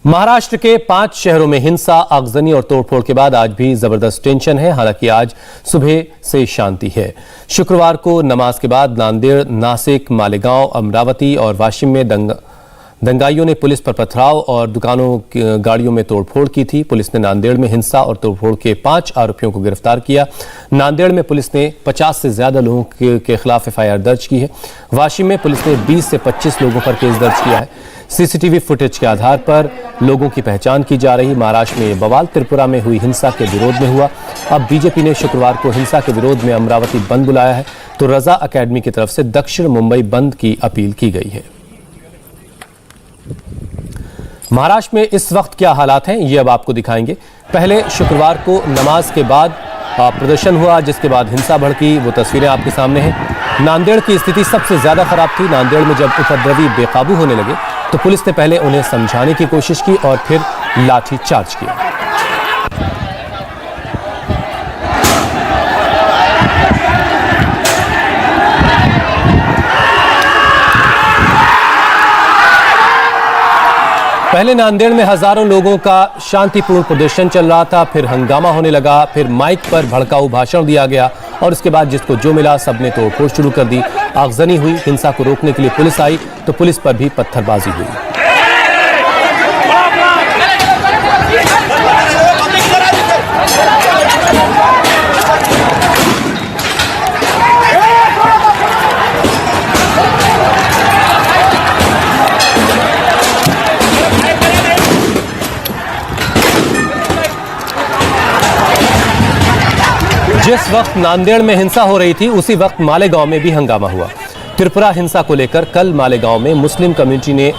महाराष्ट्र के 5 शहरों में हिंसा, आगजनी और तोड़फोड़ के बाद आज भी जबरदस्त टेंशन है। हालांकि आज सुबह से शांति है। शुक्रवार को नमाज के बाद नांदेड़, नासिक, मालेगांव, अमरावती और वाशिम में दंगाइयों ने पुलिस पर पथराव और दुकानों, गाड़ियों में तोड़फोड़ की थी। पुलिस ने नांदेड़ में हिंसा और तोड़फोड़ के 5 आरोपियों को गिरफ्तार किया। नांदेड़ में पुलिस ने 50 से ज्यादा लोगों के खिलाफ एफआईआर दर्ज की है। वाशिम में पुलिस ने 20 से 25 लोगों पर केस दर्ज किया है। सीसीटीवी फुटेज के आधार पर लोगों की पहचान की जा रही। महाराष्ट्र में बवाल त्रिपुरा में हुई हिंसा के विरोध में हुआ। अब बीजेपी ने शुक्रवार को हिंसा के विरोध में अमरावती बंद बुलाया है, तो रजा अकेडमी की तरफ से दक्षिण मुंबई बंद की अपील की गई है। महाराष्ट्र में इस वक्त क्या हालात हैं, ये अब आपको दिखाएंगे। पहले शुक्रवार को नमाज के बाद प्रदर्शन हुआ, जिसके बाद हिंसा भड़की। वो तस्वीरें आपके सामने हैं। नांदेड़ की स्थिति सबसे ज्यादा खराब थी। नांदेड़ में जब उपद्रवी बेकाबू होने लगे तो पुलिस ने पहले उन्हें समझाने की कोशिश की और फिर लाठी चार्ज किया। पहले नांदेड़ में हजारों लोगों का शांतिपूर्ण प्रदर्शन चल रहा था, फिर हंगामा होने लगा, फिर माइक पर भड़काऊ भाषण दिया गया और उसके बाद जिसको जो मिला सबने तोड़फोड़ शुरू कर दी। आगजनी हुई। हिंसा को रोकने के लिए पुलिस आई तो पुलिस पर भी पत्थरबाजी हुई। जिस वक्त नांदेड़ में हिंसा हो रही थी उसी वक्त मालेगांव में भी हंगामा हुआ। त्रिपुरा हिंसा को लेकर कल मालेगांव में मुस्लिम कम्युनिटी ने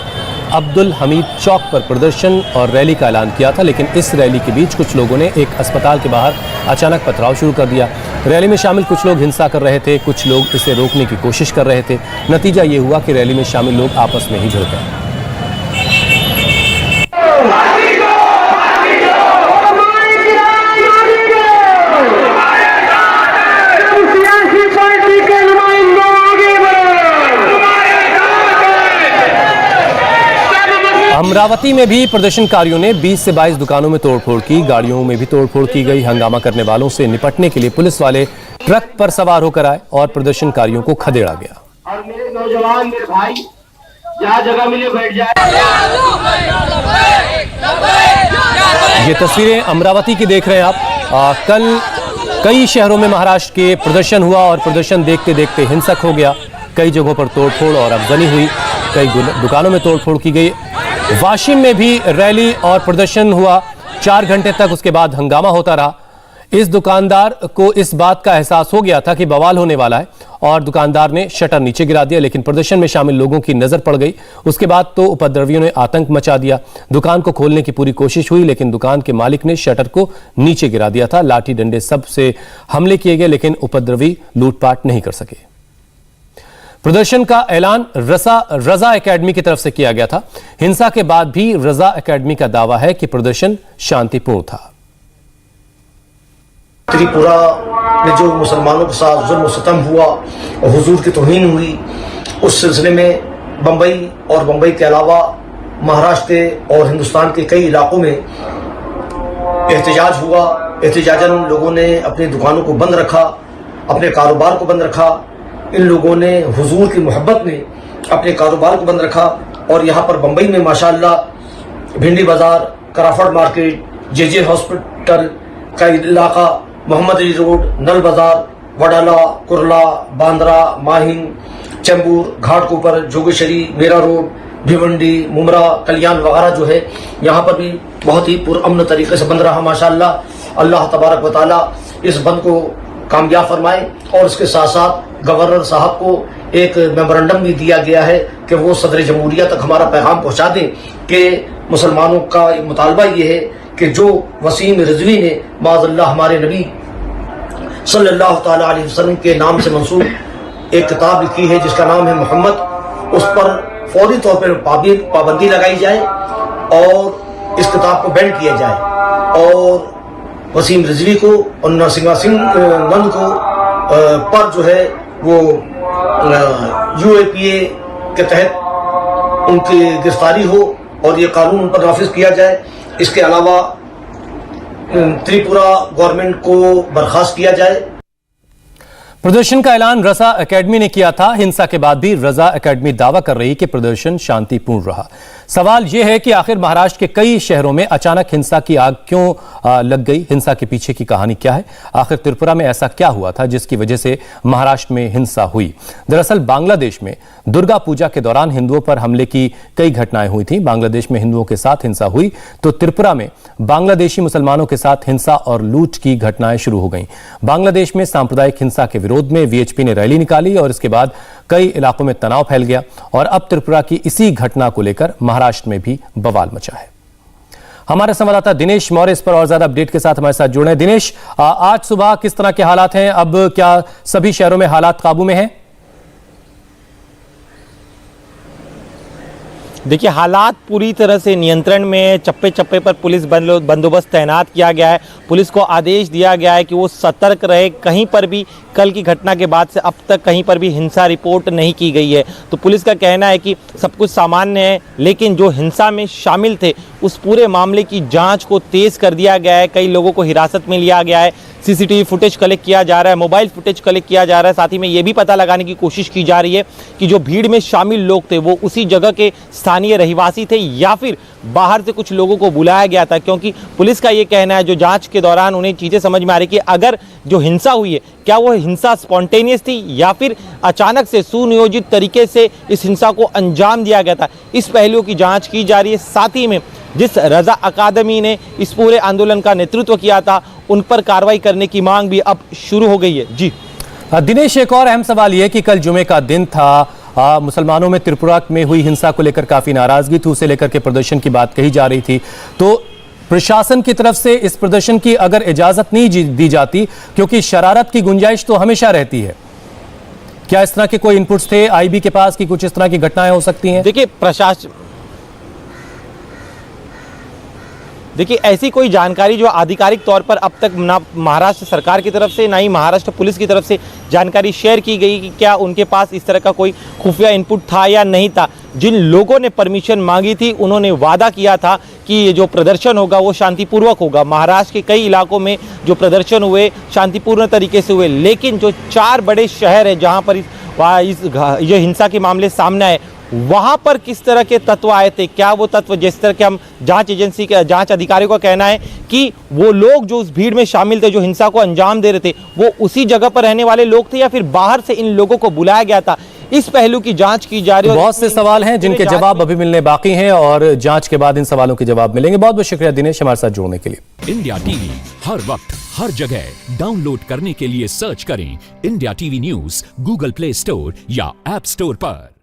अब्दुल हमीद चौक पर प्रदर्शन और रैली का ऐलान किया था, लेकिन इस रैली के बीच कुछ लोगों ने एक अस्पताल के बाहर अचानक पथराव शुरू कर दिया। रैली में शामिल कुछ लोग हिंसा कर रहे थे, कुछ लोग इसे रोकने की कोशिश कर रहे थे। नतीजा ये हुआ कि रैली में शामिल लोग आपस में ही भिड़ गए। अमरावती में भी प्रदर्शनकारियों ने 20 से 22 दुकानों में तोड़फोड़ की। गाड़ियों में भी तोड़फोड़ की गई। हंगामा करने वालों से निपटने के लिए पुलिस वाले ट्रक पर सवार होकर आए और प्रदर्शनकारियों को खदेड़ा गया। और मेरे नौजवान, मेरे भाई, जहाँ जगह मिले बैठ जाए। ये तस्वीरें अमरावती की देख रहे हैं आप। कल कई शहरों में महाराष्ट्र के प्रदर्शन हुआ और प्रदर्शन देखते देखते हिंसक हो गया। कई जगहों पर तोड़फोड़ और अफजनी हुई। कई दुकानों में तोड़फोड़ की गई। वाशिम में भी रैली और प्रदर्शन हुआ 4 घंटे तक। उसके बाद हंगामा होता रहा। इस दुकानदार को इस बात का एहसास हो गया था कि बवाल होने वाला है और दुकानदार ने शटर नीचे गिरा दिया, लेकिन प्रदर्शन में शामिल लोगों की नजर पड़ गई। उसके बाद तो उपद्रवियों ने आतंक मचा दिया। दुकान को खोलने की पूरी कोशिश हुई, लेकिन दुकान के मालिक ने शटर को नीचे गिरा दिया था। लाठी डंडे सबसे हमले किए गए, लेकिन उपद्रवी लूटपाट नहीं कर सके। प्रदर्शन का ऐलान रजा अकेडमी की तरफ से किया गया था। हिंसा के बाद भी रजा अकेडमी का दावा है कि प्रदर्शन शांतिपूर्ण था। त्रिपुरा में जो मुसलमानों के साथ जुल्म सितम हुआ और हुजूर की तौहीन हुई, उस सिलसिले में बंबई और बंबई के अलावा महाराष्ट्र और हिंदुस्तान के कई इलाकों में एहतजाज हुआ। एहतजाजन लोगों ने अपनी दुकानों को बंद रखा, अपने कारोबार को बंद रखा। इन लोगों ने हुजूर की मोहब्बत में अपने कारोबार को बंद रखा। और यहाँ पर बंबई में माशाअल्लाह भिंडी बाजार, कराफड़ मार्केट, जेजे हॉस्पिटल का इलाका, मोहम्मद अली रोड, नल बाजार, वडाला, कुरला, बांद्रा, माहिम, चैम्बूर, घाटकोपर, जोगेश्वरी, मेरा रोड, भिवंडी, मुमरा, कल्याण वगैरह जो है, यहाँ पर भी बहुत ही पुरअमन तरीके से बंद रहा माशाअल्लाह। अल्लाह तबारक व तआला इस बंद को कामयाब फरमाए। और इसके साथ साथ गवर्नर साहब को एक मेमोरेंडम भी दिया गया है कि वो सदर जमहूरिया तक हमारा पैगाम पहुंचा दें कि मुसलमानों का मुतालबा ये है कि जो वसीम रिजवी ने माज़अल्लाह हमारे नबी सल्लल्लाहु तआला अलैहि वसल्लम के नाम से मंसूब एक किताब लिखी है जिसका नाम है मोहम्मद, उस पर फौरी तौर पर पाबंदी लगाई जाए और इस किताब को बैन किया जाए और वसीम रिजवी को और नरसिंह सिंह नंद को पर जो है वो UAPA के तहत उनकी गिरफ्तारी हो और ये कानून उन पर नाफिज किया जाए। इसके अलावा त्रिपुरा गवर्नमेंट को बर्खास्त किया जाए। प्रदर्शन का ऐलान रजा एकेडमी ने किया था। हिंसा के बाद भी रजा एकेडमी दावा कर रही कि प्रदर्शन शांतिपूर्ण रहा। सवाल यह है कि आखिर महाराष्ट्र के कई शहरों में अचानक हिंसा की आग क्यों लग गई? हिंसा के पीछे की कहानी क्या है? आखिर त्रिपुरा में ऐसा क्या हुआ था जिसकी वजह से महाराष्ट्र में हिंसा हुई? दरअसल बांग्लादेश में दुर्गा पूजा के दौरान हिंदुओं पर हमले की कई घटनाएं हुई थी। बांग्लादेश में हिंदुओं के साथ हिंसा हुई तो त्रिपुरा में बांग्लादेशी मुसलमानों के साथ हिंसा और लूट की घटनाएं शुरू हो गईं। बांग्लादेश में सांप्रदायिक हिंसा के विरोध में वीएचपी ने रैली निकाली और इसके बाद कई इलाकों में तनाव फैल गया और अब त्रिपुरा की इसी घटना को लेकर महाराष्ट्र में भी बवाल मचा है। हमारे संवाददाता दिनेश मौर्य इस पर और ज्यादा अपडेट के साथ हमारे साथ जुड़े हैं। दिनेश, आज सुबह किस तरह के हालात हैं? अब क्या सभी शहरों में हालात काबू में हैं? देखिए, हालात पूरी तरह से नियंत्रण में। चप्पे चप्पे पर पुलिस बंदोबस्त तैनात किया गया है। पुलिस को आदेश दिया गया है कि वो सतर्क रहे। कहीं पर भी कल की घटना के बाद से अब तक कहीं पर भी हिंसा रिपोर्ट नहीं की गई है। तो पुलिस का कहना है कि सब कुछ सामान्य है, लेकिन जो हिंसा में शामिल थे उस पूरे मामले की जांच को तेज कर दिया गया है। कई लोगों को हिरासत में लिया गया है। सीसीटीवी फुटेज कलेक्ट किया जा रहा है, मोबाइल फुटेज कलेक्ट किया जा रहा है। साथ ही में ये भी पता लगाने की कोशिश की जा रही है कि जो भीड़ में शामिल लोग थे वो उसी जगह के स्थानीय रहवासी थे या फिर बाहर से कुछ लोगों को बुलाया गया था। क्योंकि पुलिस का ये कहना है, जो जांच के दौरान उन्हें चीज़ें समझ में आ रही कि अगर जो हिंसा हुई है क्या वो हिंसा स्पॉन्टेनियस थी या फिर अचानक से सुनियोजित तरीके से इस हिंसा को अंजाम दिया गया था। इस पहलू की जांच की जा रही है। साथ ही में जिस रजा अकादमी ने इस पूरे आंदोलन का नेतृत्व किया था उन पर कार्रवाई करने की मांग भी अब शुरू हो गई है। जी दिनेश, एक और अहम सवाल यह कि कल जुमे का दिन था। मुसलमानों में त्रिपुरा में हुई हिंसा को लेकर काफी नाराजगी थी, उसे लेकर के प्रदर्शन की बात कही जा रही थी। तो प्रशासन की तरफ से इस प्रदर्शन की अगर इजाजत नहीं दी जाती, क्योंकि शरारत की गुंजाइश तो हमेशा रहती है, क्या इस तरह के कोई इनपुट्स थे आईबी के पास कि कुछ इस तरह की घटनाएं हो सकती हैं? देखिए, ऐसी कोई जानकारी जो आधिकारिक तौर पर अब तक ना महाराष्ट्र सरकार की तरफ से ना ही महाराष्ट्र पुलिस की तरफ से जानकारी शेयर की गई कि क्या उनके पास इस तरह का कोई खुफिया इनपुट था या नहीं था। जिन लोगों ने परमिशन मांगी थी उन्होंने वादा किया था कि ये जो प्रदर्शन होगा वो शांतिपूर्वक होगा। महाराष्ट्र के कई इलाकों में जो प्रदर्शन हुए शांतिपूर्ण तरीके से हुए, लेकिन जो 4 बड़े शहर हैं जहाँ पर ये हिंसा के मामले सामने आए वहां पर किस तरह के तत्व आए थे? क्या वो तत्व, जिस तरह के हम जांच एजेंसी के जांच अधिकारियों का कहना है कि वो लोग जो उस भीड़ में शामिल थे, जो हिंसा को अंजाम दे रहे थे, वो उसी जगह पर रहने वाले लोग थे या फिर बाहर से इन लोगों को बुलाया गया था? इस पहलू की जांच की जा रही है। बहुत से सवाल हैं जिनके जवाब अभी मिलने बाकी हैं और जांच के बाद इन सवालों के जवाब मिलेंगे। बहुत बहुत शुक्रिया दिनेश हमारे साथ जुड़ने के लिए। इंडिया टीवी हर वक्त हर जगह डाउनलोड करने के लिए सर्च करें India TV news Google play store या ऐप स्टोर पर।